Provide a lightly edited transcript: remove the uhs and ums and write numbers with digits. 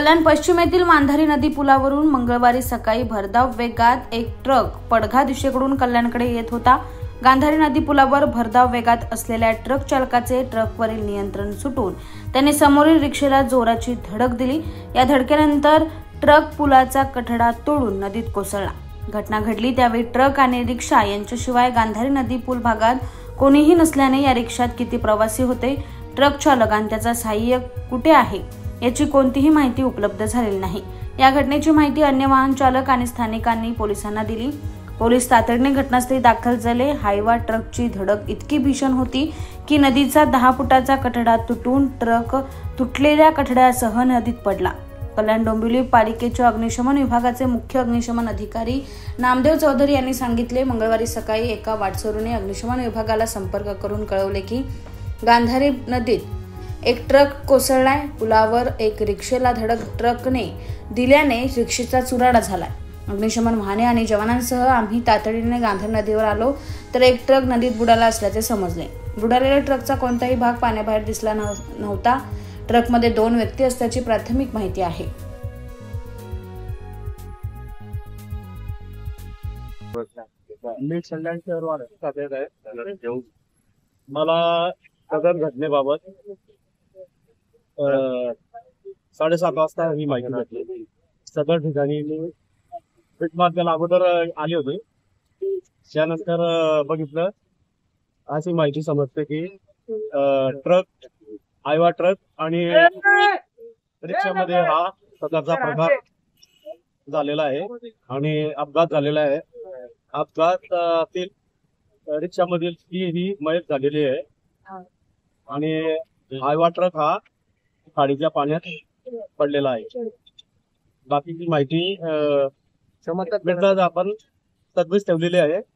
कल्याण पश्चिम येथील मांधारी नदी पुलावरून मंगळवारी सकाळी भरधाव वेगात एक ट्रक पडघा दिशेकडून कल्याणकडे येत होता। गांधारी नदी पुलावर भरधाव वेगात असलेल्या ट्रक चालकाचे ट्रकवरील नियंत्रण सुटून त्याने समोरील रिक्षेला जोराची धडक दिली। या धडकेनंतर ट्रक पुलाचा कठडा तोडून नदीत कोसळला। घटना घडली त्यावेळी ट्रक आणि रिक्षा यांच्याशिवाय गांधारी नदी पूल भागात कोणीही नसल्याने या रिक्षात किती प्रवासी होते, ट्रक चालक आणि त्याचा सहाय्यक कुठे आहे याची कोणतीही माहिती उपलब्ध झालेली नाही। या घटनेची माहिती अन्य वाहन चालक आणि स्थानिकांनी पोलिसांना दिली। पोलीस तातडीने घटनास्थळी दाखल झाले। हायवा ट्रकची धडक इतकी भीषण होती की नदीचा 10 फुटाचा कठडा तुटून ट्रक तुटलेल्या कठड्यासह नदीत पडला। कल्याण डोंबिवली पालिकेच्या अग्निशमन विभागाचे मुख्य अग्निशमन अधिकारी नामदेव चौधरी यांनी सांगितले, मंगळवारी सकाळी एका वाटसरूने अग्निशमन विभागाला संपर्क करून कळवले की गांधारी नदीत एक ट्रक कोसळलाय। पुलावर एक रिक्षेला धडक ट्रकने दिल्याने रिक्षेचा चुराडा झालाय। अग्निशमन वाहने आणि जवानांसह आम्ही तातडीने गांधारी नदीवर आलो तर एक ट्रक नदीत बुडाला असल्याचे समजले। बुडालेल्या ट्रकचा कोणताही भाग पाण्याबाहेर दिसला नव्हता। ट्रकमध्ये 2 व्यक्ती असल्याची प्राथमिक माहिती आहे। मला सदर घटनेबाबत 7:30 वाजता ही माहिती भेटली। सदर ठिकाणी मी पीठमार्गाला अगोदर आले होते। त्यानंतर बघितलं अशी माहिती समजते की ट्रक हायवा ट्रक आणि रिक्षामध्ये हा सदरचा प्रकार झालेला आहे आणि अपघात झालेला आहे। अपघातातील रिक्षामधील ती ही मयत झालेली आहे आणि हायवा ट्रक हा खाडीच्या पाण्यात पडलेला आहे। बाकीची माहिती आपण तजवीज ठेवलेली आहे।